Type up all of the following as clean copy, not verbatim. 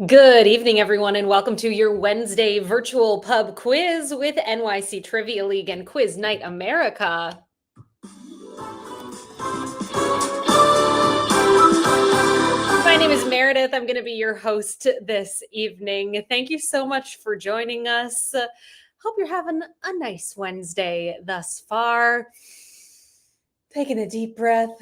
Good evening, everyone, and welcome to your Wednesday virtual pub quiz with NYC Trivia League and Quiz Night America. My name is Meredith. I'm going to be your host this evening. Thank you so much for joining us. Hope you're having a nice Wednesday thus far. Taking a deep breath.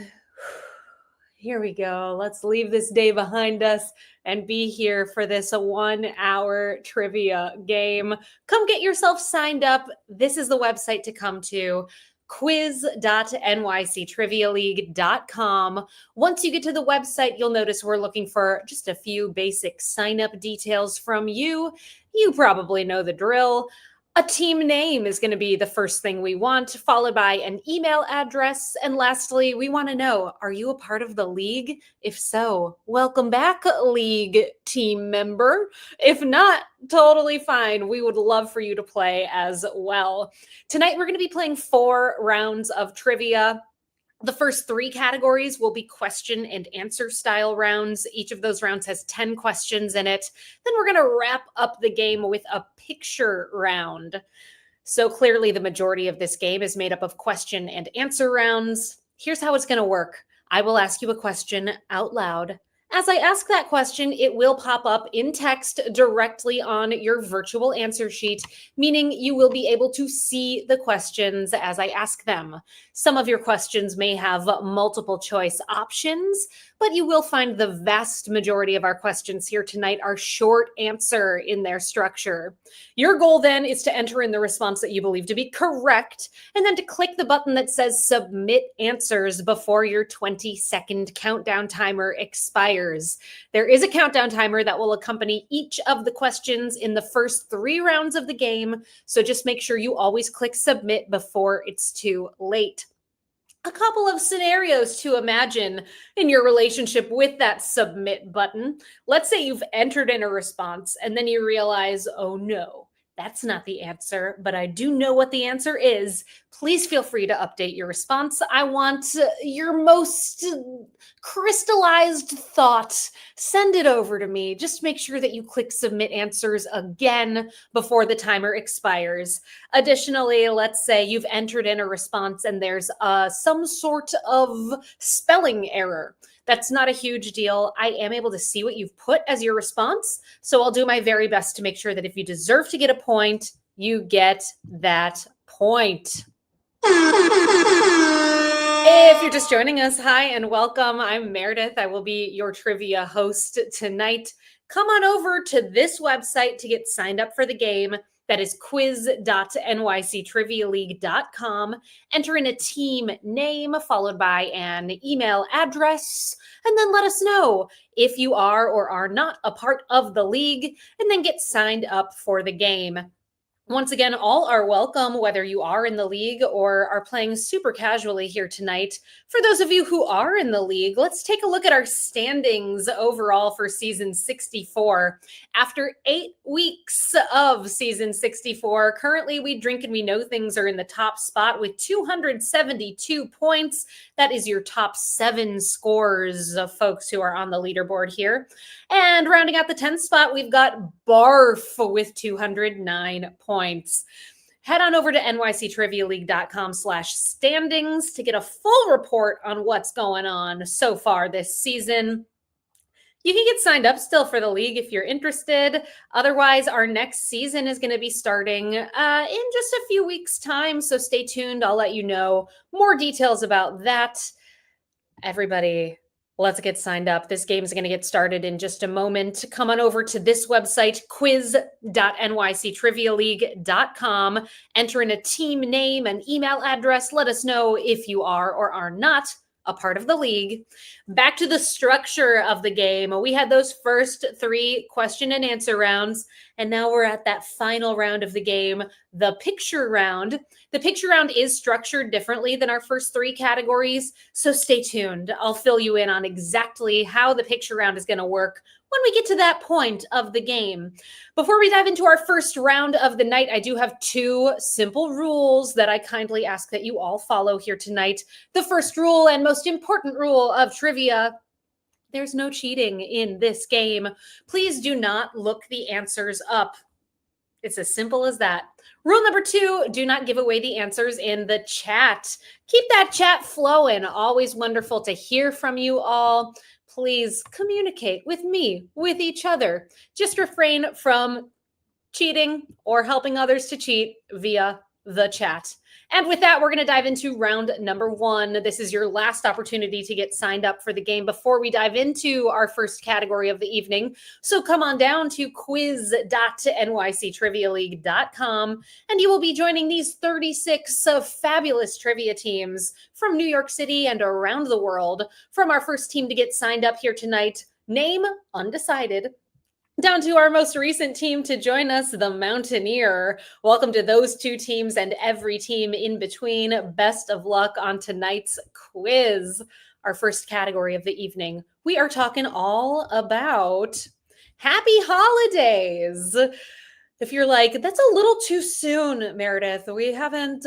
Here we go. Let's leave this day behind us and be here for this 1 hour trivia game. Come get yourself signed up. This is the website to come to, quiz.nyctrivialeague.com. Once you get to the website, you'll notice we're looking for just a few basic sign up details from you. You probably know the drill. A team name is going to be the first thing we want, followed by an email address. And lastly, we want to know, are you a part of the league? If so, welcome back, league team member. If not, totally fine. We would love for you to play as well. Tonight, we're going to be playing 4 rounds of trivia. The first 3 categories will be question and answer style rounds. Each of those rounds has 10 questions in it. Then we're going to wrap up the game with a picture round. So clearly the majority of this game is made up of question and answer rounds. Here's how it's going to work. I will ask you a question out loud. As I ask that question, it will pop up in text directly on your virtual answer sheet, meaning you will be able to see the questions as I ask them. Some of your questions may have multiple choice options, but you will find the vast majority of our questions here tonight are short answer in their structure. Your goal then is to enter in the response that you believe to be correct, and then to click the button that says submit answers before your 20-second countdown timer expires. There is a countdown timer that will accompany each of the questions in the first 3 rounds of the game, so just make sure you always click submit before it's too late. A couple of scenarios to imagine in your relationship with that submit button. Let's say you've entered in a response and then you realize, oh no, that's not the answer, but I do know what the answer is. Please feel free to update your response. I want your most crystallized thought. Send it over to me. Just make sure that you click submit answers again before the timer expires. Additionally, let's say you've entered in a response and there's some sort of spelling error. That's not a huge deal. I am able to see what you've put as your response, so I'll do my very best to make sure that if you deserve to get a point, you get that point. If you're just joining us, hi and welcome. I'm Meredith. I will be your trivia host tonight. Come on over to this website to get signed up for the game. That is quiz.nyctrivialeague.com. Enter in a team name followed by an email address, and then let us know if you are or are not a part of the league, and then get signed up for the game. Once again, all are welcome, whether you are in the league or are playing super casually here tonight. For those of you who are in the league, let's take a look at our standings overall for season 64. After 8 weeks of season 64, currently We Drink and We Know Things are in the top spot with 272 points. That is your top 7 scores of folks who are on the leaderboard here. And rounding out the 10th spot, we've got Barf with 209 points. Head on over to nyctrivialeague.com/standings to get a full report on what's going on so far this season. You can get signed up still for the league if you're interested. Otherwise, our next season is going to be starting in just a few weeks' time, so stay tuned. I'll let you know more details about that. Everybody, let's get signed up. This game is going to get started in just a moment. Come on over to this website, quiz.nyctrivialeague.com. Enter in a team name and email address. Let us know if you are or are not a part of the league. Back to the structure of the game. We had those first 3 question and answer rounds, and now we're at that final round of the game, the picture round. The picture round is structured differently than our first 3 categories, so stay tuned. I'll fill you in on exactly how the picture round is going to work when we get to that point of the game. Before we dive into our first round of the night, I do have 2 simple rules that I kindly ask that you all follow here tonight. The first rule and most important rule of trivia: There's no cheating in this game. Please do not look the answers up. It's as simple as that. Rule number 2, do not give away the answers in the chat. Keep that chat flowing. Always wonderful to hear from you all. Please communicate with me, with each other. Just refrain from cheating or helping others to cheat via the chat. And with that, we're going to dive into round number 1. This is your last opportunity to get signed up for the game before we dive into our first category of the evening. So come on down to quiz.nyctrivialeague.com and you will be joining these 36 fabulous trivia teams from New York City and around the world. From our first team to get signed up here tonight, name undecided, down to our most recent team to join us, the Mountaineer. Welcome to those 2 teams and every team in between. Best of luck on tonight's quiz. Our first category of the evening, we are talking all about happy holidays. If you're like, that's a little too soon, Meredith, we haven't,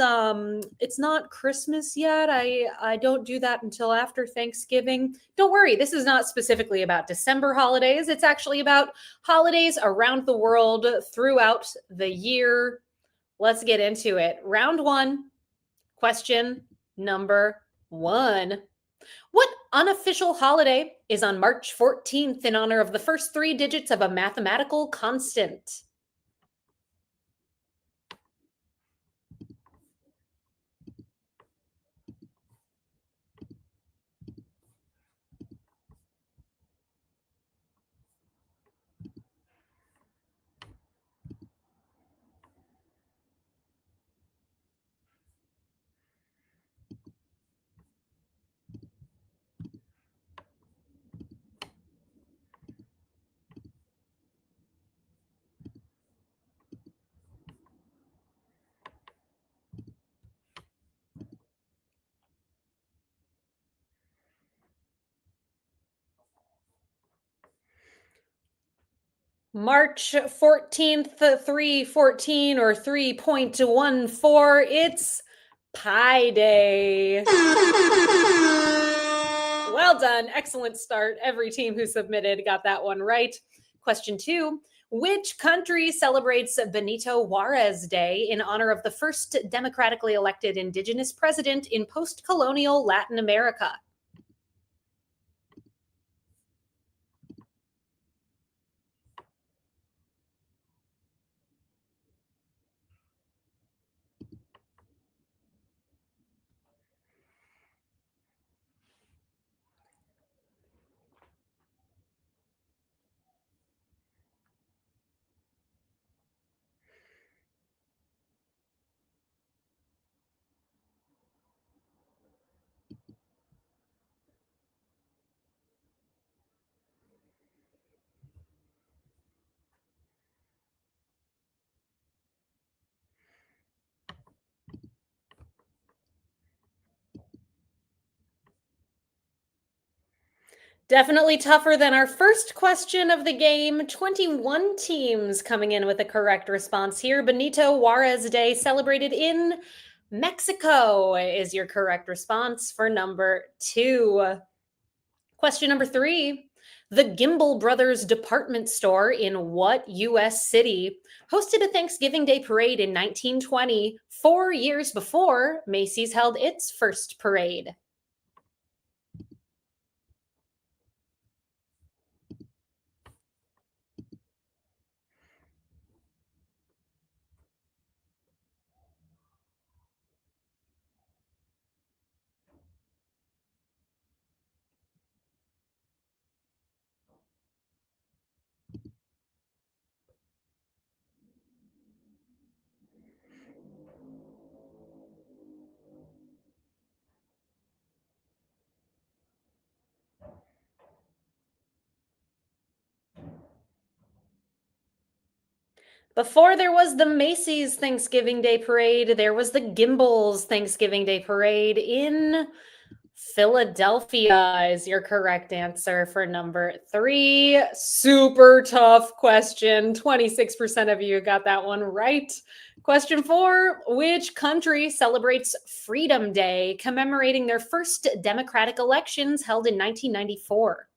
it's not Christmas yet. I don't do that until after Thanksgiving. Don't worry, this is not specifically about December holidays. It's actually about holidays around the world throughout the year. Let's get into it. Round 1, question number 1. What unofficial holiday is on March 14th in honor of the first 3 digits of a mathematical constant? March 14th, 314 or 3.14. It's Pi Day. Well done. Excellent start. Every team who submitted got that one right. Question 2. Which country celebrates Benito Juarez Day in honor of the first democratically elected indigenous president in post-colonial Latin America? Definitely tougher than our first question of the game. 21 teams coming in with a correct response here. Benito Juarez Day celebrated in Mexico is your correct response for number 2. Question number 3. The Gimbel Brothers department store in what U.S. city hosted a Thanksgiving Day parade in 1920, 4 years before Macy's held its first parade? Before there was the Macy's Thanksgiving Day Parade, there was the Gimbel's Thanksgiving Day Parade in Philadelphia is your correct answer for number 3. Super tough question. 26% of you got that one right. Question 4. Which country celebrates Freedom Day, commemorating their first democratic elections held in 1994?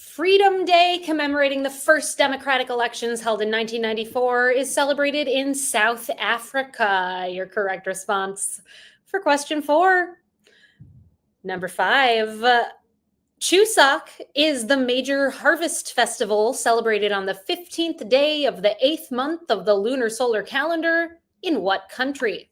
Freedom Day, commemorating the first democratic elections held in 1994, is celebrated in South Africa. Your correct response for question 4. Number 5. Chuseok is the major harvest festival celebrated on the 15th day of the 8th month of the lunar solar calendar. In what country?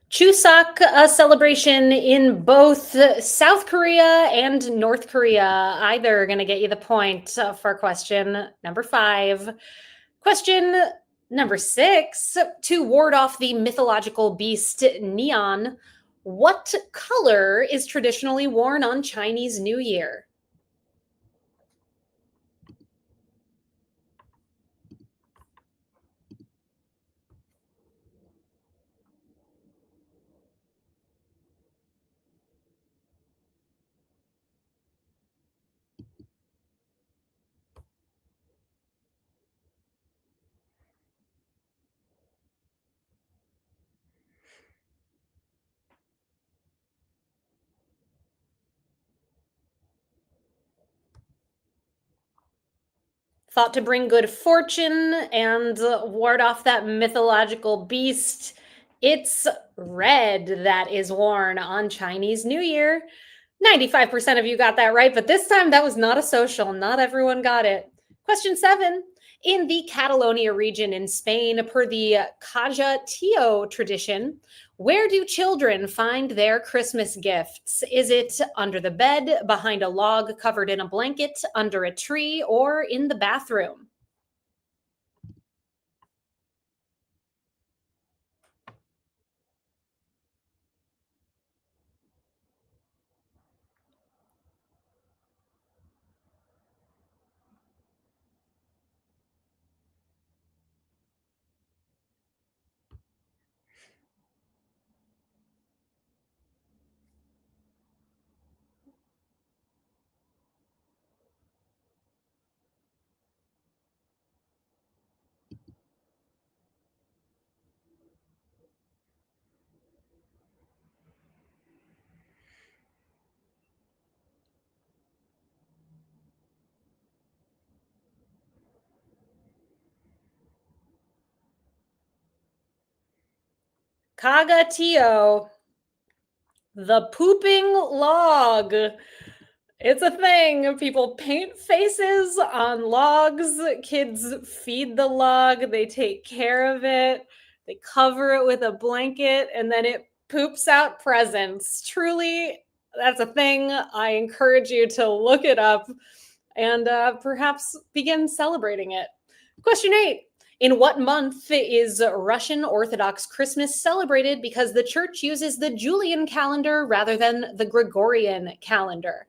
Chuseok, a celebration in both South Korea and North Korea. Either going to get you the point for question number 5. Question number 6. To ward off the mythological beast Neon, what color is traditionally worn on Chinese New Year? Thought to bring good fortune and ward off that mythological beast. It's red that is worn on Chinese New Year. 95% of you got that right, but this time that was not a social. Not everyone got it. Question 7. In the Catalonia region in Spain, per the Caja Tio tradition, where do children find their Christmas gifts? Is it under the bed, behind a log covered in a blanket, under a tree, or in the bathroom? Caga Tio, the pooping log. It's a thing. People paint faces on logs. Kids feed the log. They take care of it. They cover it with a blanket and then it poops out presents. Truly, that's a thing. I encourage you to look it up and perhaps begin celebrating it. Question 8. In what month is Russian Orthodox Christmas celebrated because the church uses the Julian calendar rather than the Gregorian calendar?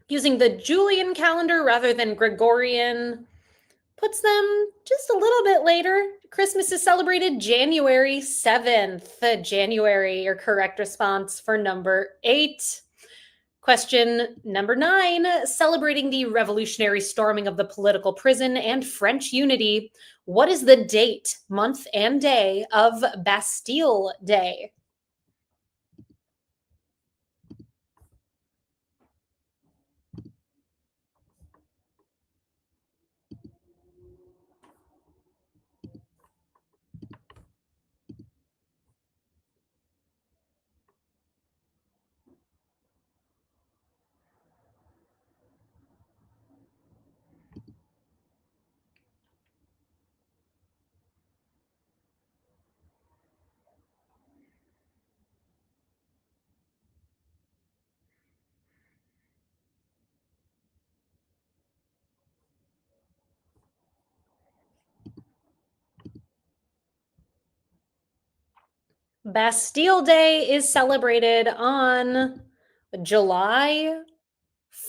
Using the Julian calendar rather than Gregorian. puts them just a little bit later. Christmas is celebrated January 7th. January, your correct response for number 8. Question number 9, celebrating the revolutionary storming of the political prison and French unity. What is the date, month, and day of Bastille Day? Bastille Day is celebrated on July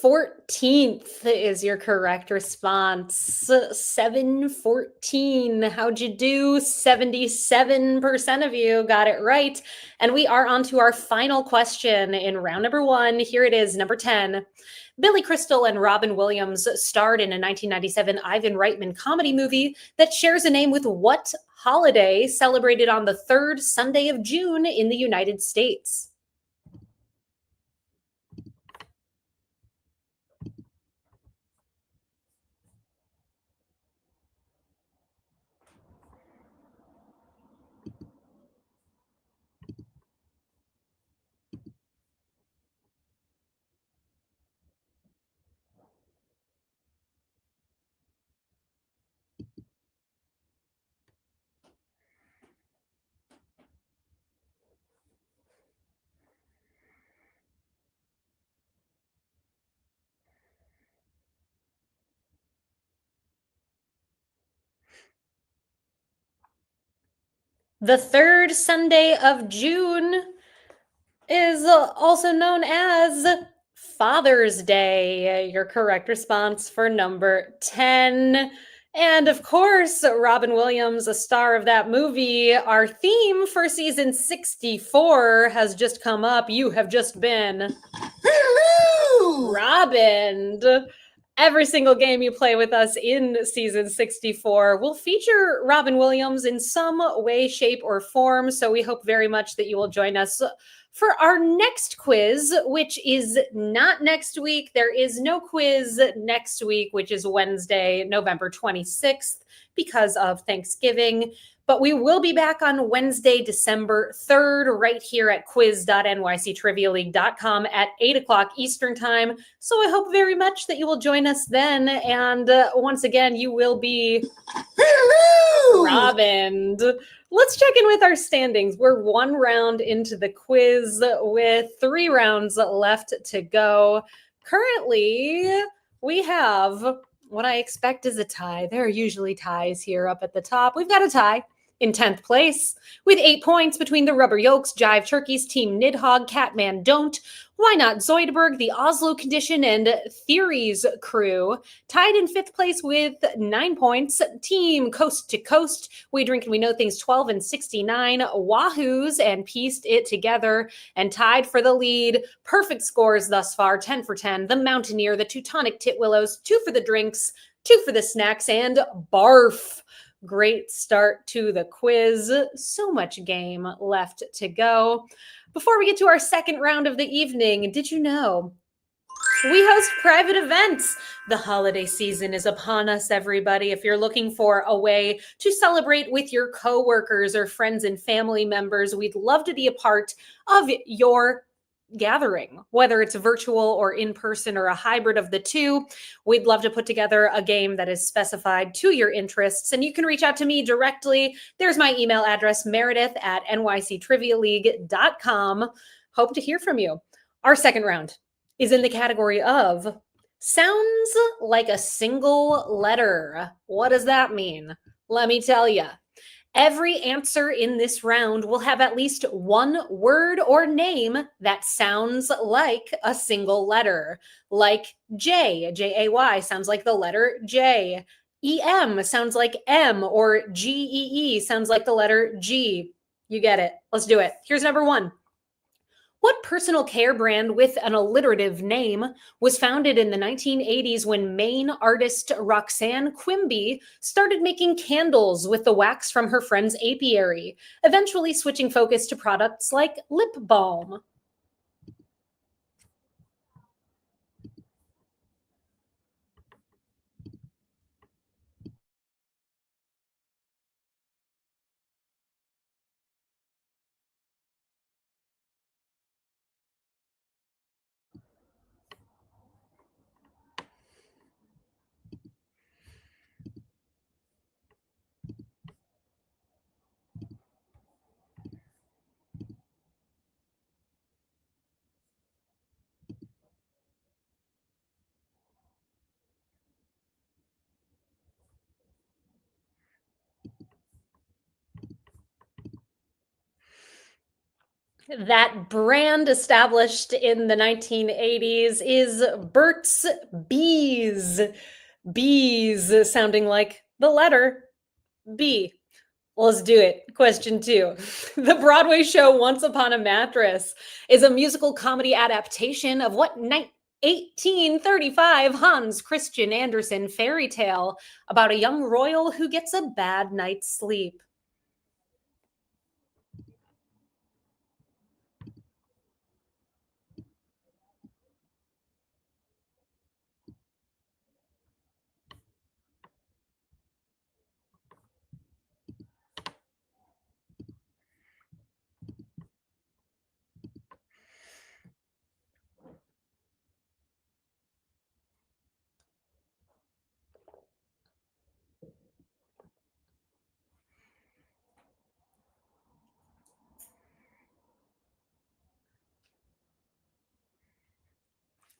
14th is your correct response. 714. How'd you do? 77% of you got it right. And we are on to our final question in round number 1. Here it is, number 10. Billy Crystal and Robin Williams starred in a 1997 Ivan Reitman comedy movie that shares a name with what holiday celebrated on the third Sunday of June in the United States? The third Sunday of June is also known as Father's Day. Your correct response for number 10. And of course, Robin Williams, a star of that movie. Our theme for season 64 has just come up. You have just been Robin. Every single game you play with us in season 64 will feature Robin Williams in some way, shape, or form. So we hope very much that you will join us for our next quiz, which is not next week. There is no quiz next week, which is Wednesday, November 26th, because of Thanksgiving. But we will be back on Wednesday, December 3rd, right here at quiz.nyctrivialeague.com at 8 o'clock Eastern Time. So I hope very much that you will join us then. And once again, you will be Robin. Let's check in with our standings. We're 1 round into the quiz with 3 rounds left to go. Currently, we have what I expect is a tie. There are usually ties here up at the top. We've got a tie in 10th place with 8 points between the Rubber Yolks, Jive Turkeys, Team Nidhogg, Catman Don't, Why Not Zoidberg, the Oslo Condition, and Theories crew. Tied in 5th place with 9 points, Team Coast to Coast, We Drink and We Know Things 12 and 69, Wahoos, and Pieced It Together. And tied for the lead, perfect scores thus far, 10 for 10, the Mountaineer, the Teutonic Titwillows, 2 for the drinks, 2 for the snacks, and Barf. Great start to the quiz. So much game left to go. Before we get to our second round of the evening, did you know we host private events? The holiday season is upon us, everybody. If you're looking for a way to celebrate with your coworkers or friends and family members, we'd love to be a part of your gathering, whether it's virtual or in person or a hybrid of the two. We'd love to put together a game that is specified to your interests, and you can reach out to me directly. There's my email address, meredith@nyctrivialeague.com. Hope to hear from you. Our second round is in the category of sounds like a single letter. What does that mean? Let me tell you. Every answer in this round will have at least one word or name that sounds like a single letter, like J. J-A-Y sounds like the letter J. EM sounds like M, or GEE sounds like the letter G. You get it. Let's do it. Here's number one. What personal care brand with an alliterative name was founded in the 1980s when Maine artist Roxanne Quimby started making candles with the wax from her friend's apiary, eventually switching focus to products like lip balm? That brand established in the 1980s is Burt's Bees. Bees sounding like the letter B. Let's do it. Question two. The Broadway show Once Upon a Mattress is a musical comedy adaptation of what 1835 Hans Christian Andersen fairy tale about a young royal who gets a bad night's sleep?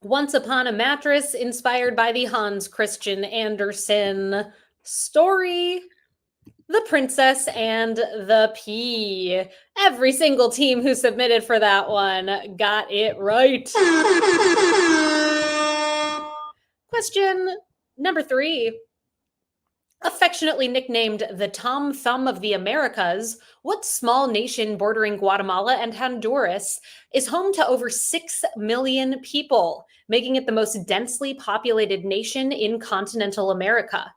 Once Upon a Mattress, inspired by the Hans Christian Andersen story. The Princess and the Pea. Every single team who submitted for that one got it right. Question number three. Affectionately nicknamed the Tom Thumb of the Americas, what small nation bordering Guatemala and Honduras is home to over 6 million people, making it the most densely populated nation in continental America?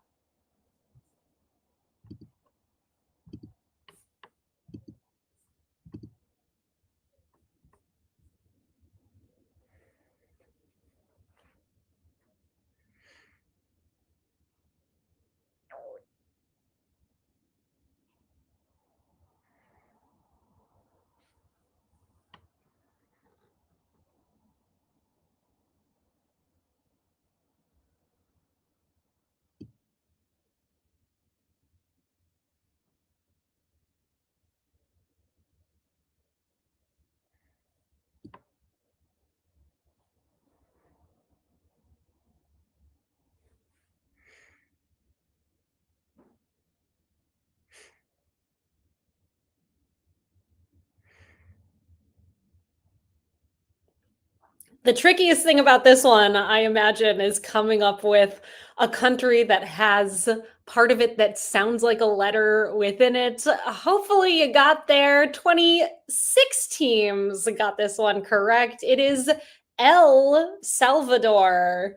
The trickiest thing about this one, I imagine, is coming up with a country that has part of it that sounds like a letter within it. Hopefully, you got there. 26 teams got this one correct. It is El Salvador.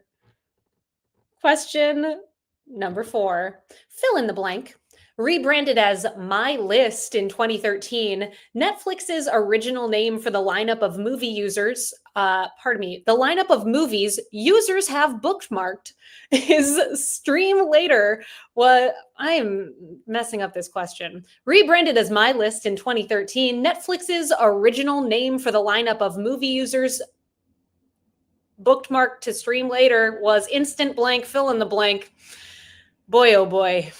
Question number four. Fill in the blank. Rebranded as My List in 2013, Netflix's original name for the lineup of movie users, the lineup of movies users have bookmarked is Stream Later. What I am messing up this question. Rebranded as My List in 2013, Netflix's original name for the lineup of movie users bookmarked to stream later was instant blank, fill in the blank. Boy, oh boy.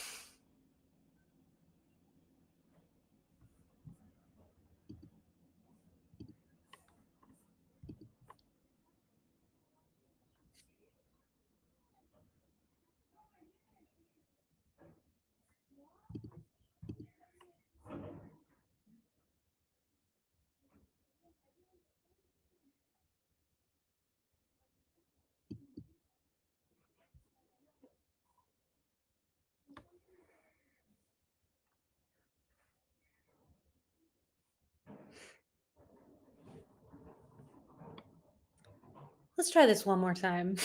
Let's try this one more time.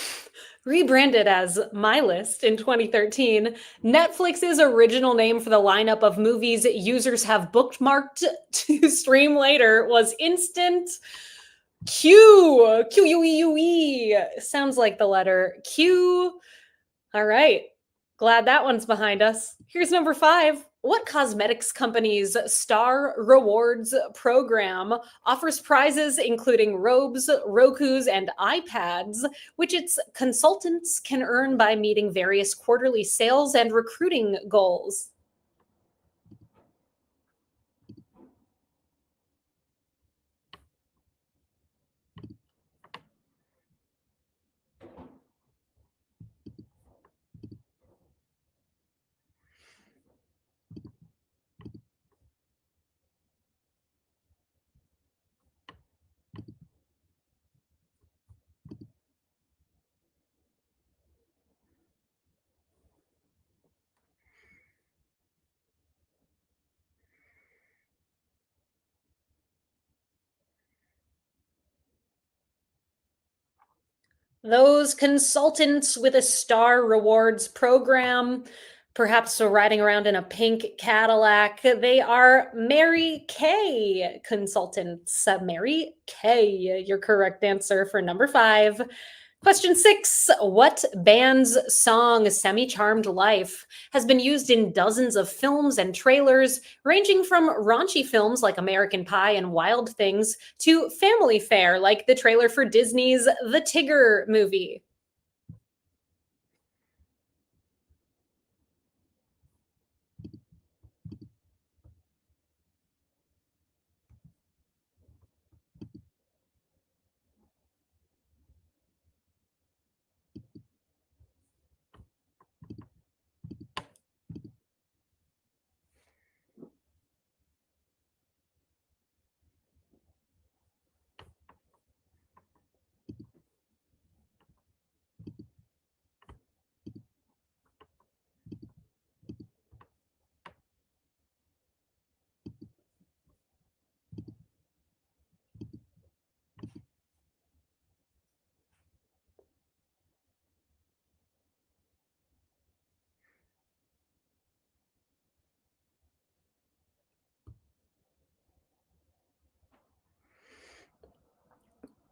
Rebranded as My List in 2013, Netflix's original name for the lineup of movies users have bookmarked to stream later was Instant Q. Q U E U E. Sounds like the letter Q. All right. Glad that one's behind us. Here's number 5. What cosmetics company's Star Rewards program offers prizes including robes, Rokus, and iPads, which its consultants can earn by meeting various quarterly sales and recruiting goals? Those consultants with a Star Rewards program, perhaps riding around in a pink Cadillac, they are Mary Kay consultants. Mary Kay, your correct answer for number 5. Question 6. What band's song Semi Charmed Life has been used in dozens of films and trailers, ranging from raunchy films like American Pie and Wild Things to family fare like the trailer for Disney's The Tigger movie?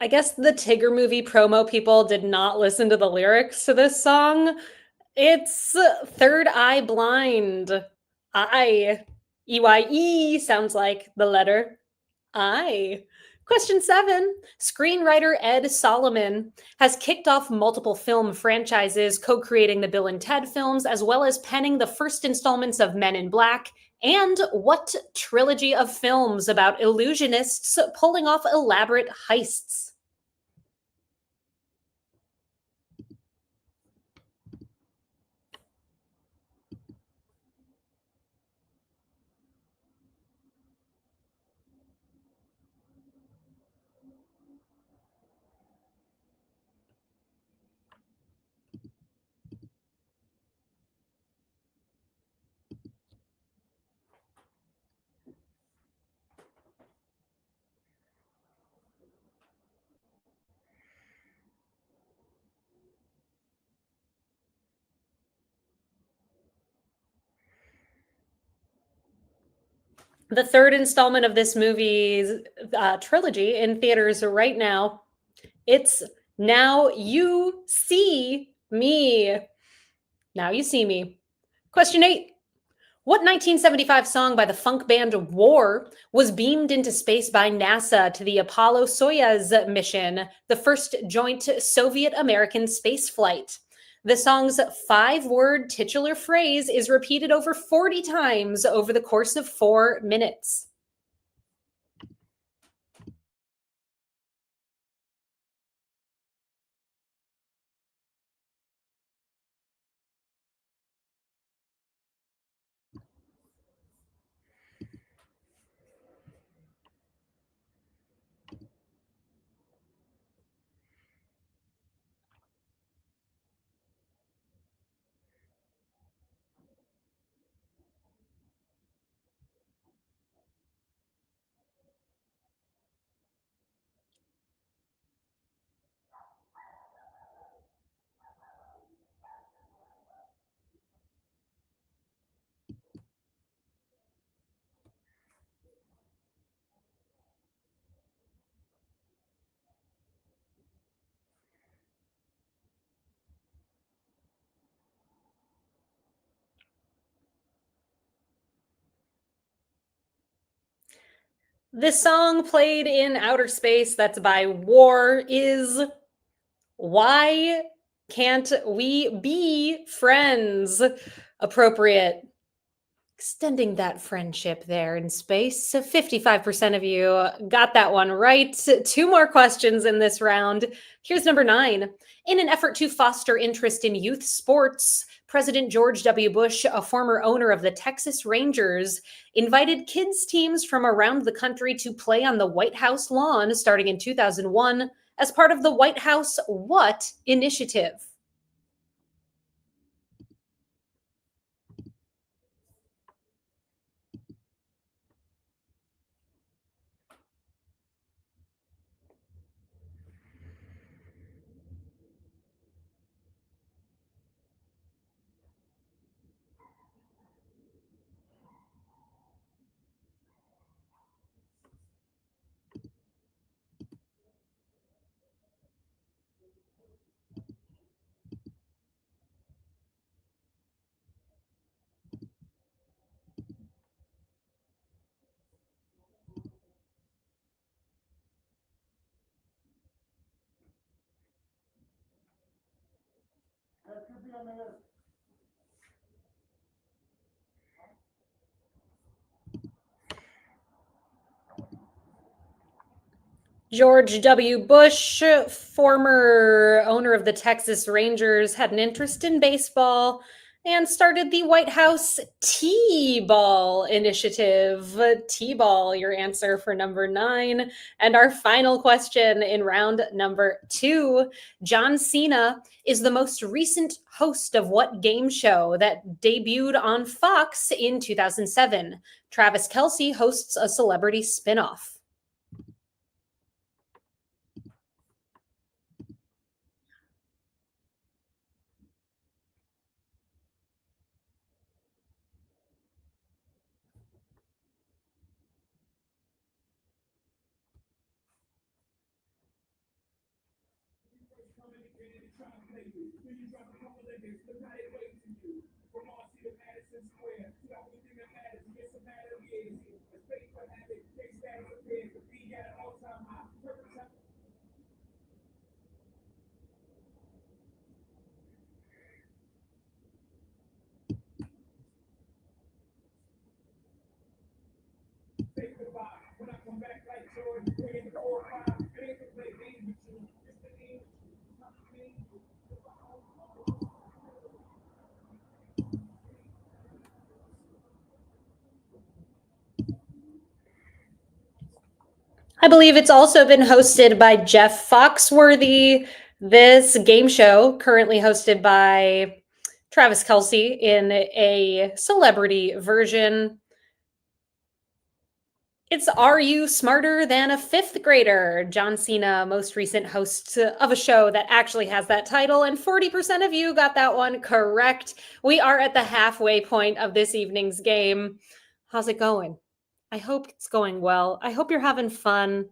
I guess the Tigger movie promo people did not listen to the lyrics to this song. It's Third Eye Blind. I. EYE sounds like the letter I. Question 7. Screenwriter Ed Solomon has kicked off multiple film franchises, co creating the Bill and Ted films, as well as penning the first installments of Men in Black. And what trilogy of films about illusionists pulling off elaborate heists? The third installment of this movie's trilogy in theaters right now. It's Now You See Me. Now You See Me. Question 8. What 1975 song by the funk band War was beamed into space by NASA to the Apollo Soyuz mission, the first joint Soviet American space flight? The song's 5 word titular phrase is repeated over 40 times over the course of 4 minutes. This song played in outer space that's by War is Why Can't We Be Friends? Appropriate. Extending that friendship there in space. So 55% of you got that one right. Two more questions in this round. Here's number 9. In an effort to foster interest in youth sports, President George W. Bush, a former owner of the Texas Rangers, invited kids' teams from around the country to play on the White House lawn starting in 2001 as part of the White House What initiative? George W. Bush, former owner of the Texas Rangers, had an interest in baseball and started the White House T-ball initiative. T-ball, your answer for number 9. And our final question in round number 2. John Cena is the most recent host of what game show that debuted on Fox in 2007? Travis Kelce hosts a celebrity spinoff. I believe it's also been hosted by Jeff Foxworthy. This game show, currently hosted by Travis Kelce in a celebrity version. It's Are You Smarter Than a Fifth Grader? John Cena, most recent host of a show that actually has that title, and 40% of you got that one correct. We are at the halfway point of this evening's game. How's it going? I hope it's going well. I hope you're having fun.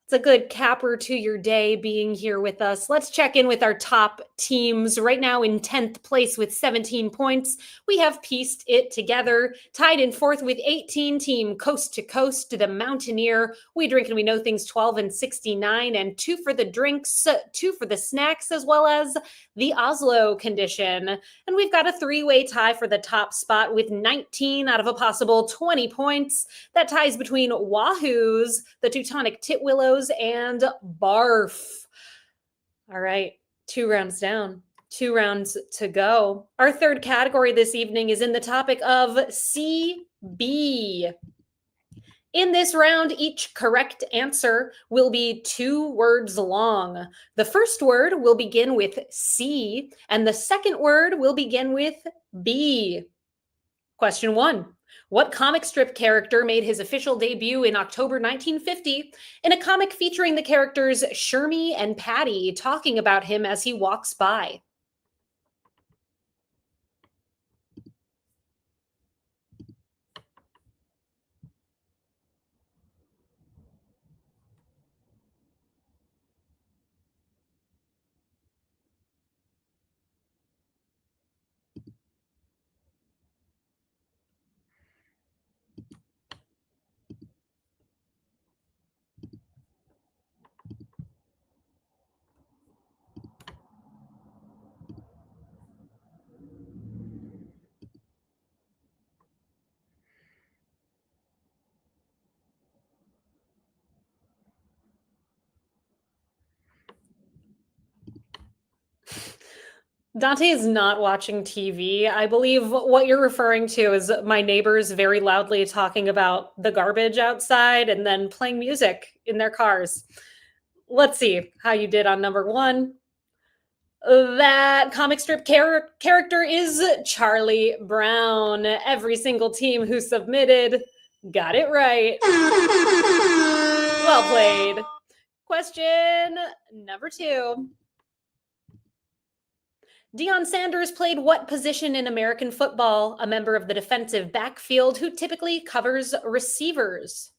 It's a good capper to your day being here with us. Let's check in with our top teams. Right now in 10th place with 17 points, we have pieced it together. Tied in 4th with 18, team Coast to Coast, the Mountaineer. We Drink and We Know Things 12 and 69, and 2 for the drinks, 2 for the snacks, as well as the Oslo condition. And we've got a 3-way tie for the top spot with 19 out of a possible 20 points. That ties between Wahoos, the Teutonic Titwillows, and Barf. All right, 2 rounds down, 2 rounds to go. Our third category this evening is in the topic of CB. In this round, each correct answer will be 2 words long. The first word will begin with C, and the second word will begin with B. Question 1. What comic strip character made his official debut in October 1950 in a comic featuring the characters Shermie and Patty talking about him as he walks by? Dante is not watching TV. I believe what you're referring to is my neighbors very loudly talking about the garbage outside and then playing music in their cars. Let's see how you did on number one. That comic strip character is Charlie Brown. Every single team who submitted got it right. Well played. Question number two. Deion Sanders played what position in American football? A member of the defensive backfield who typically covers receivers.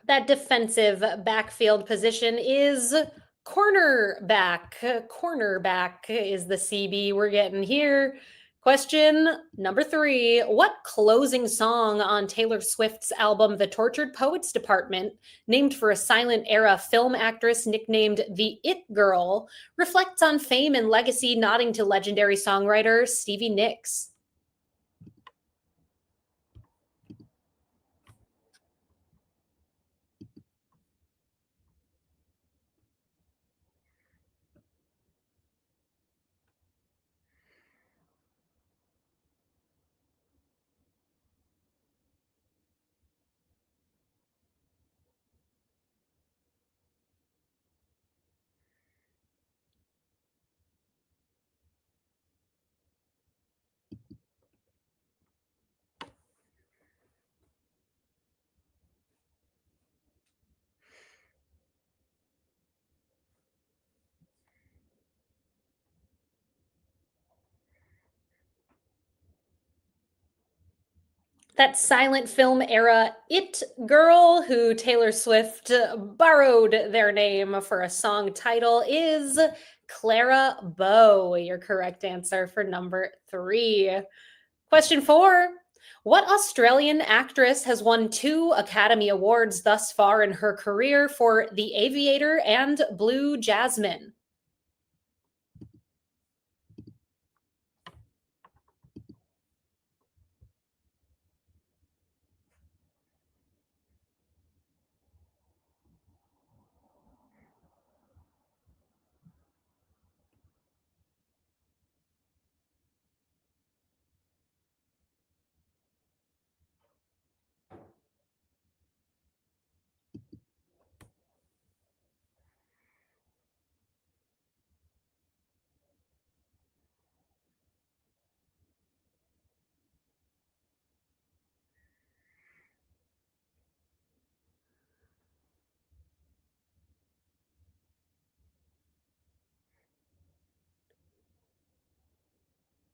That defensive backfield position is cornerback. Cornerback is the CB we're getting here. Question number three. What closing song on Taylor Swift's album The Tortured Poets Department, named for a silent era film actress nicknamed the It Girl, reflects on fame and legacy, nodding to legendary songwriter Stevie Nicks? That silent film era It Girl, who Taylor Swift borrowed their name for a song title, is Clara Bow. Your correct answer for number three. Question four. What Australian actress has won 2 Academy Awards thus far in her career for The Aviator and Blue Jasmine?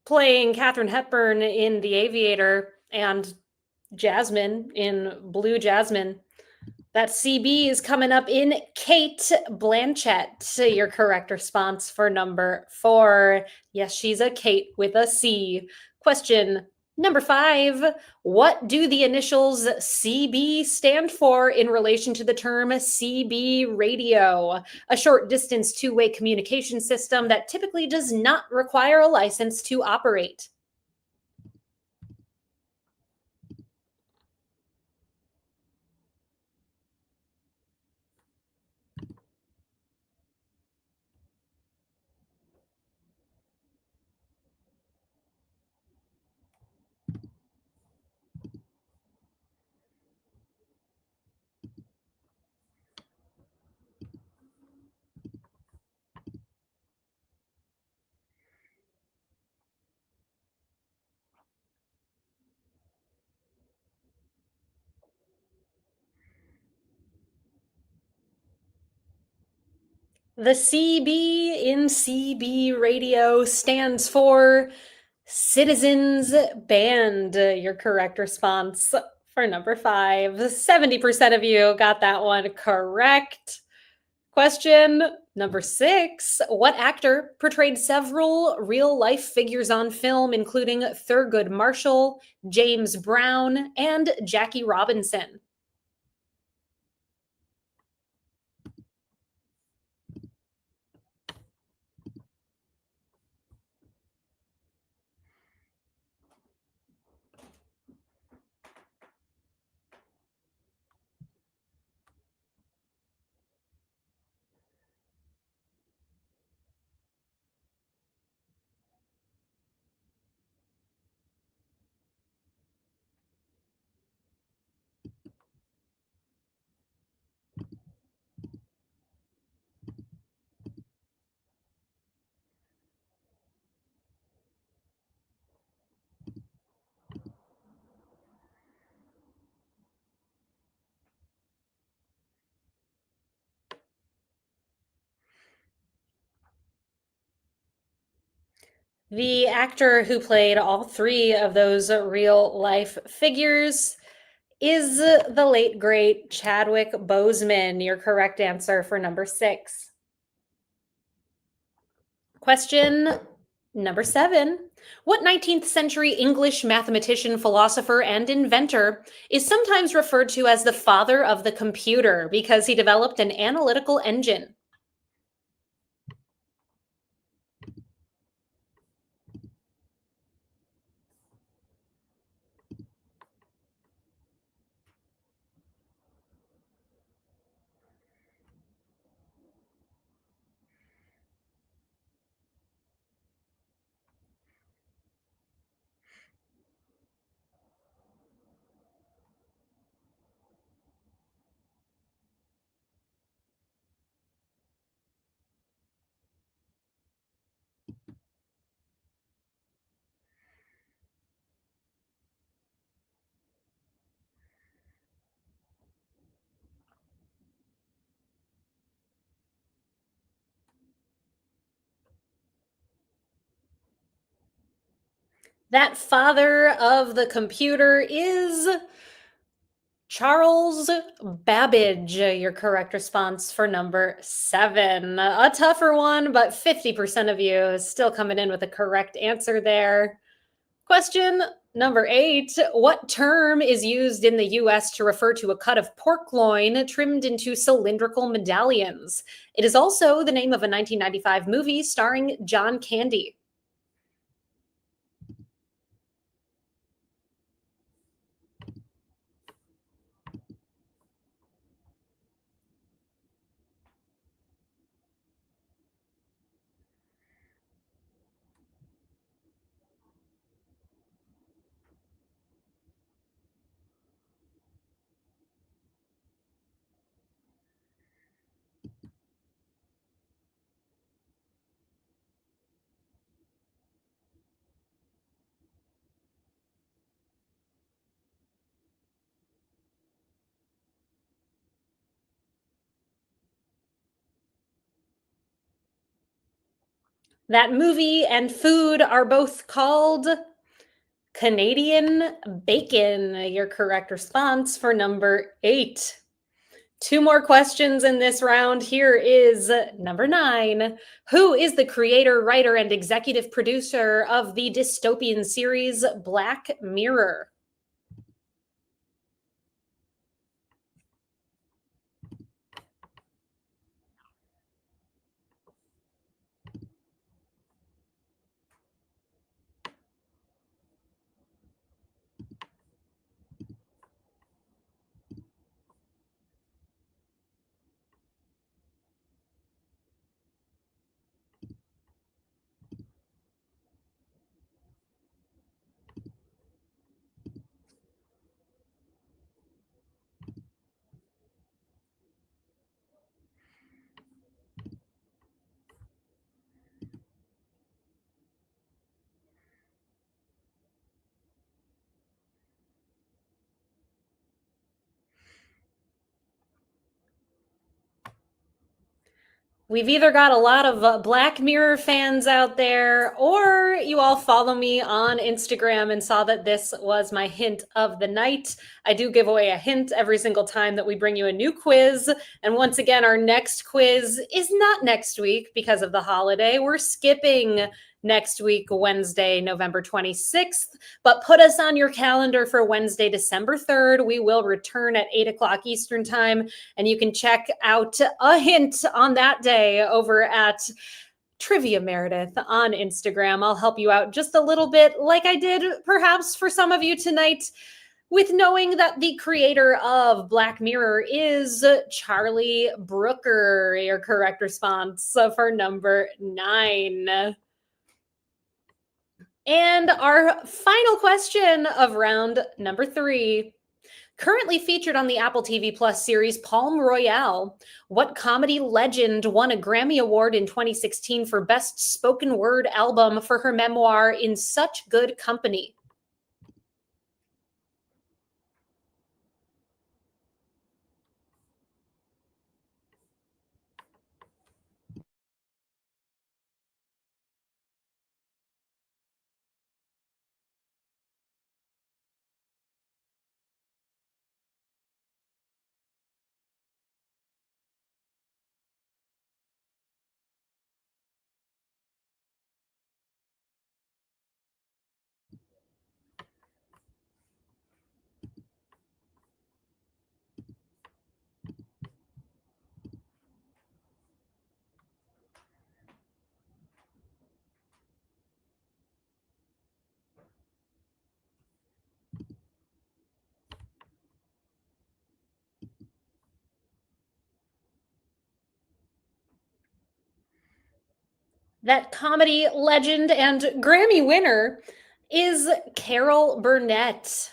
Playing Katharine Hepburn in The Aviator and Jasmine in Blue Jasmine. That CB is coming up in Kate Blanchett. Your correct response for number four. Yes, she's a Kate with a C. Question number five. What do the initials CB stand for in relation to the term CB radio? A short distance two-way communication system that typically does not require a license to operate. The CB in CB radio stands for Citizens Band. Your correct response for number five. 70% of you got that one correct. Question number six. What actor portrayed several real life figures on film, including Thurgood Marshall, James Brown, and Jackie Robinson? The actor who played all three of those real life figures is the late great Chadwick Boseman. Your correct answer for number six. Question number seven. What 19th century English mathematician, philosopher, and inventor is sometimes referred to as the father of the computer because he developed an analytical engine? That father of the computer is Charles Babbage. Your correct response for number seven. A tougher one, but 50% of you is still coming in with a correct answer there. Question number eight. What term is used in the US to refer to a cut of pork loin trimmed into cylindrical medallions? It is also the name of a 1995 movie starring John Candy. That movie and food are both called Canadian bacon. Your correct response for number eight. Two more questions in this round. Here is number nine. Who is the creator, writer, and executive producer of the dystopian series Black Mirror? We've either got a lot of Black Mirror fans out there, or you all follow me on Instagram and saw that this was my hint of the night. I do give away a hint every single time that we bring you a new quiz. And once again, our next quiz is not next week because of the holiday. We're skipping next week, Wednesday, November 26th. But put us on your calendar for Wednesday, December 3rd. We will return at 8 o'clock Eastern Time, and you can check out a hint on that day over at Trivia Meredith on Instagram. I'll help you out just a little bit, like I did perhaps for some of you tonight, with knowing that the creator of Black Mirror is Charlie Brooker. Your correct response for number 9. And our final question of round number 3. Currently featured on the Apple TV Plus series Palm Royale, what comedy legend won a Grammy Award in 2016 for Best Spoken Word Album for her memoir In Such Good Company? That comedy legend and Grammy winner is Carol Burnett.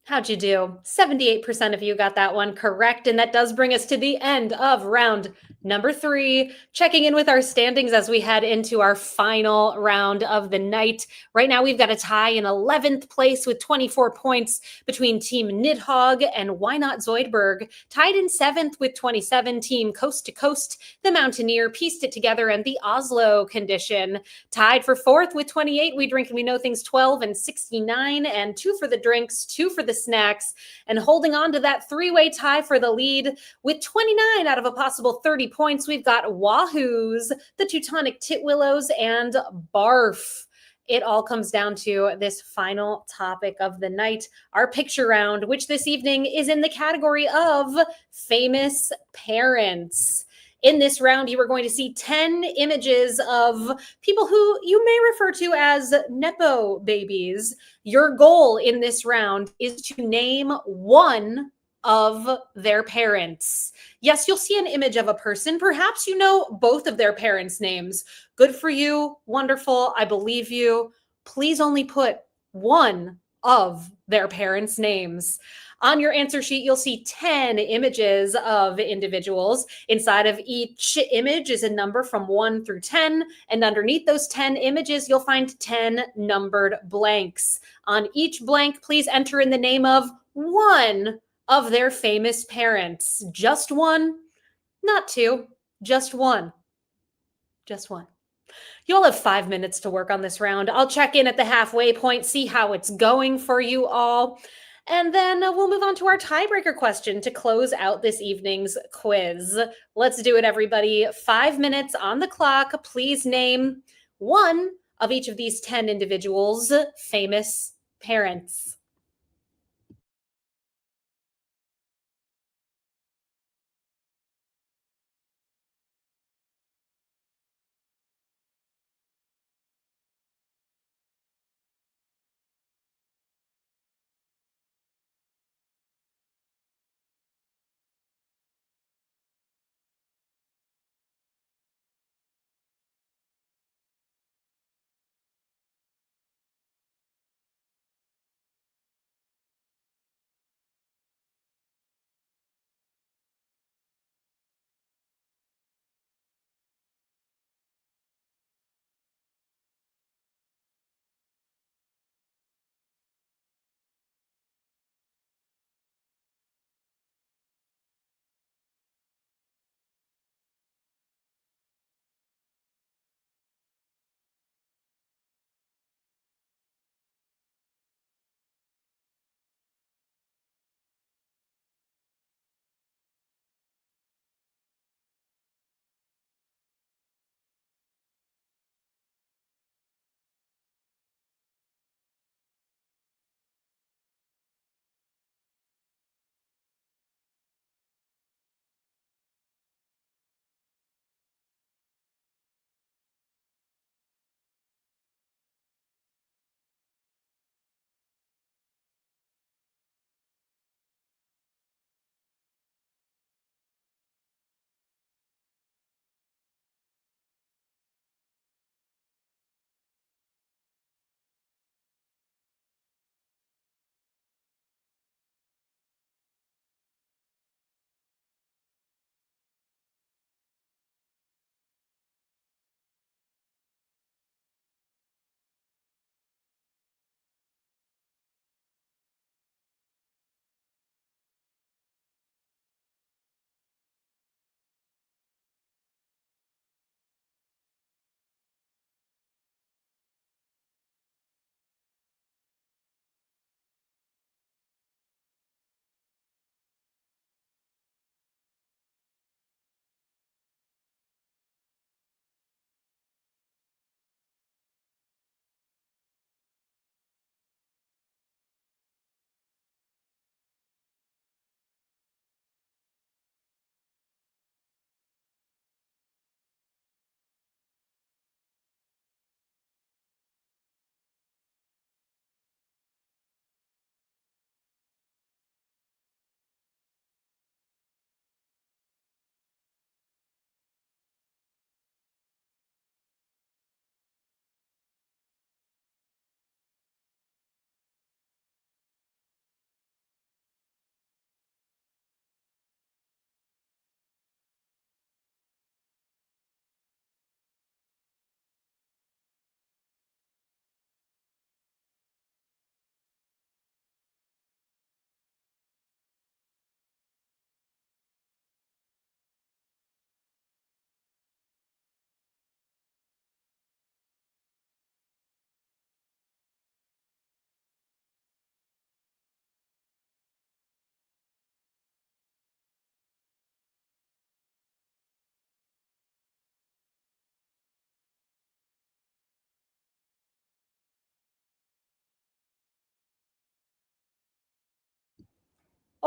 How'd you do? 78% of you got that one correct. And that does bring us to the end of round number 3. Checking in with our standings as we head into our final round of the night. Right now, we've got a tie in 11th place with 24 points between Team Nidhogg and Why Not Zoidberg. Tied in 7th with 27, Team Coast to Coast, The Mountaineer, Pieced It Together, and The Oslo Condition. Tied for 4th with 28, We Drink and We Know Things 12 and 69, and 2 for the drinks, 2 for the snacks, and holding on to that 3-way tie for the lead with 29 out of a possible 30 points. We've got Wahoos, the Teutonic Titwillows, and Barf. It all comes down to this final topic of the night, our picture round, which this evening is in the category of famous parents. In this round, you are going to see 10 images of people who you may refer to as Nepo babies. Your goal in this round is to name one of their parents. Yes, you'll see an image of a person. Perhaps you know both of their parents' names. Good for you. Wonderful. I believe you. Please only put one of their parents' names. On your answer sheet, you'll see 10 images of individuals. Inside of each image is a number from 1 through 10. And underneath those 10 images, you'll find 10 numbered blanks. On each blank, please enter in the name of one of their famous parents. Just one, not two, just one. Just one. You'll have 5 minutes to work on this round. I'll check in at the halfway point, see how it's going for you all. And then we'll move on to our tiebreaker question to close out this evening's quiz. Let's do it, everybody. 5 minutes on the clock. Please name one of each of these 10 individuals' famous parents.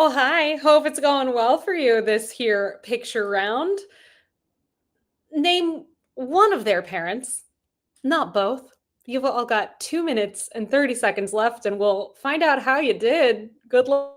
Oh, hi. Hope it's going well for you this here picture round. Name one of their parents, not both. You've all got 2 minutes and 30 seconds left, and we'll find out how you did. Good luck.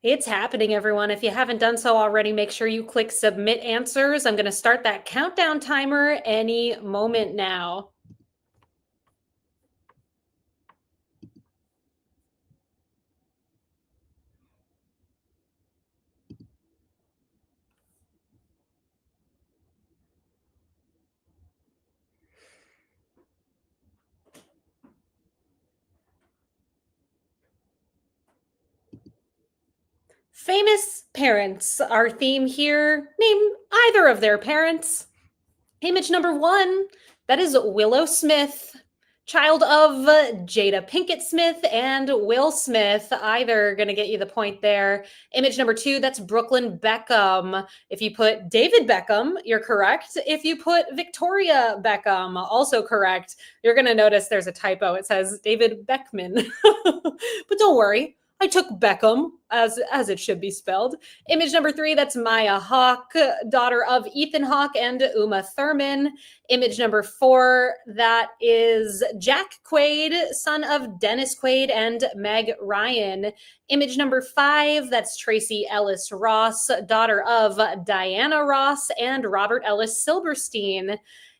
It's happening, everyone. If you haven't done so already, make sure you click submit answers. I'm going to start that countdown timer any moment now. Famous parents. Our theme here, name either of their parents. Image number one, that is Willow Smith, child of Jada Pinkett Smith and Will Smith. Either going to get you the point there. Image number two, that's Brooklyn Beckham. If you put David Beckham, you're correct. If you put Victoria Beckham, also correct. You're going to notice there's a typo. It says David Beckman. But don't worry. I took Beckham as it should be spelled. Image number three, that's Maya Hawke, daughter of Ethan Hawke and Uma Thurman. Image number four, that is Jack Quaid, son of Dennis Quaid and Meg Ryan. Image number five, that's Tracy Ellis Ross, daughter of Diana Ross and Robert Ellis Silverstein.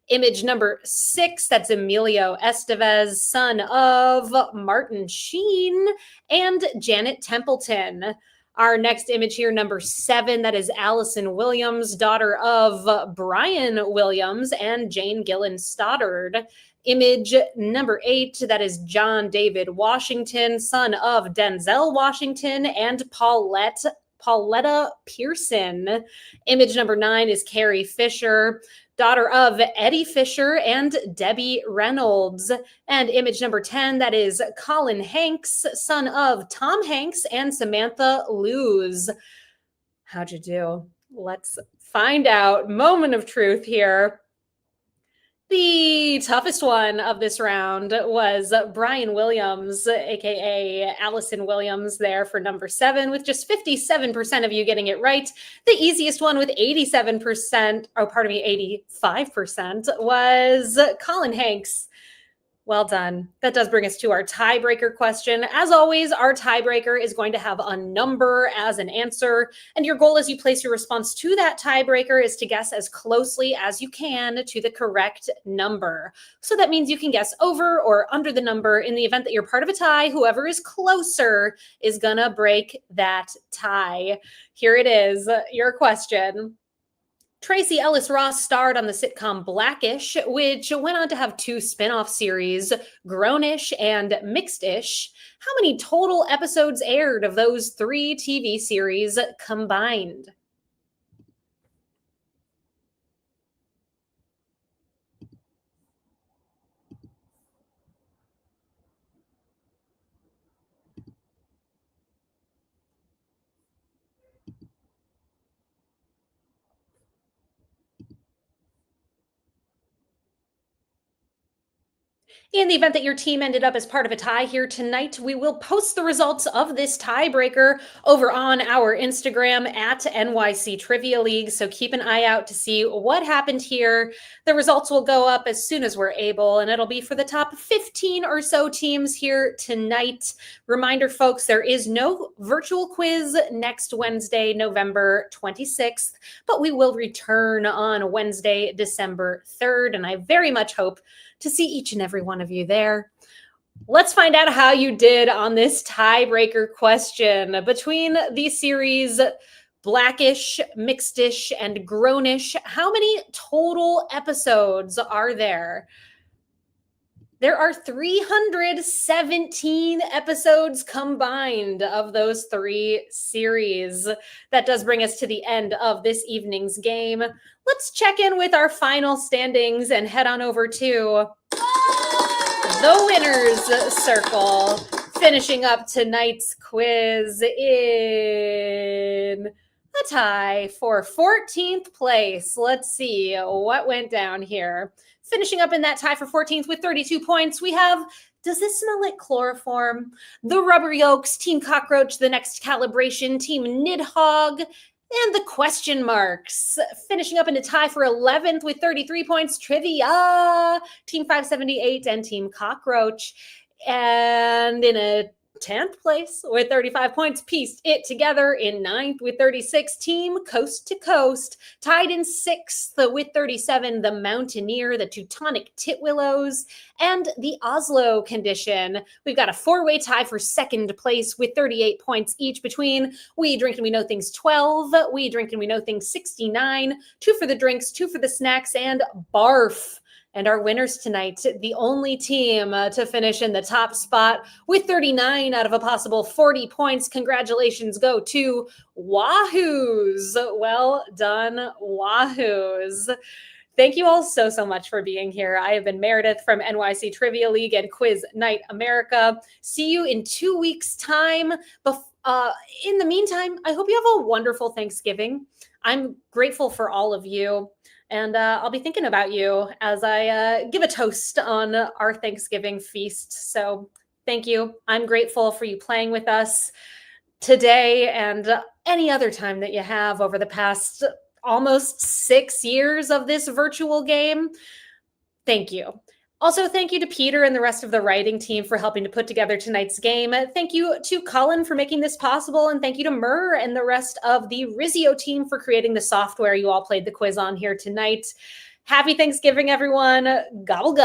Image number six, that's Emilio Estevez, son of Martin Sheen and Janet Templeton. Our next image here, number seven, that is Allison Williams, daughter of Brian Williams and Jane Gillan Stoddard. Image number eight, that is John David Washington, son of Denzel Washington and Pauletta Pearson. Image number nine is Carrie Fisher, daughter of Eddie Fisher and Debbie Reynolds. And image number 10, that is Colin Hanks, son of Tom Hanks and Samantha Luz. How'd you do? Let's find out. Moment of truth here. The toughest one of this round was Brian Williams, aka Allison Williams, there for number seven, with just 57% of you getting it right. The easiest one with 85%, was Colin Hanks. Well done. That does bring us to our tiebreaker question. As always, our tiebreaker is going to have a number as an answer. And your goal as you place your response to that tiebreaker is to guess as closely as you can to the correct number. So that means you can guess over or under the number. In the event that you're part of a tie, whoever is closer is going to break that tie. Here it is, your question. Tracy Ellis Ross starred on the sitcom Blackish, which went on to have two spin off series, Grownish and Mixedish. How many total episodes aired of those three TV series combined? In the event that your team ended up as part of a tie here tonight, we will post the results of this tiebreaker over on our Instagram at NYC Trivia League. So keep an eye out to see what happened here. The results will go up as soon as we're able, and it'll be for the top 15 or so teams here tonight. Reminder, folks, there is no virtual quiz next Wednesday, November 26th, but we will return on Wednesday, December 3rd. And I very much hope to see each and every one of you there. Let's find out how you did on this tiebreaker question between the series Blackish, Mixedish, and Grownish. How many total episodes are there? There are 317 episodes combined of those three series. That does bring us to the end of this evening's game. Let's check in with our final standings and head on over to the winner's circle. Finishing up tonight's quiz in a tie for 14th place. Let's see what went down here. Finishing up in that tie for 14th with 32 points, we have, does this smell like chloroform? The Rubber Yolks, Team Cockroach, The Next Calibration, Team Nidhogg, and the question marks. Finishing up in a tie for 11th with 33 points, Trivia, Team 578, and Team Cockroach. And in a 10th place with 35 points, pieced it together in 9th with 36, Team Coast to Coast. Tied in 6th with 37, the Mountaineer, the Teutonic Titwillows, and the Oslo Condition. We've got a 4-way tie for 2nd place with 38 points each between We Drink and We Know Things 12, We Drink and We Know Things 69, 2 for the drinks, 2 for the snacks, and Barf. And our winners tonight, the only team to finish in the top spot with 39 out of a possible 40 points. Congratulations go to Wahoos. Well done, Wahoos. Thank you all so much for being here. I have been Meredith from NYC Trivia League and Quiz Night America. See you in 2 weeks' time. In the meantime, I hope you have a wonderful Thanksgiving. I'm grateful for all of you. And I'll be thinking about you as I give a toast on our Thanksgiving feast. So thank you. I'm grateful for you playing with us today and any other time that you have over the past almost 6 years of this virtual game. Thank you. Also, thank you to Peter and the rest of the writing team for helping to put together tonight's game. Thank you to Colin for making this possible. And thank you to Murr and the rest of the Rizio team for creating the software you all played the quiz on here tonight. Happy Thanksgiving, everyone. Gobble gobble.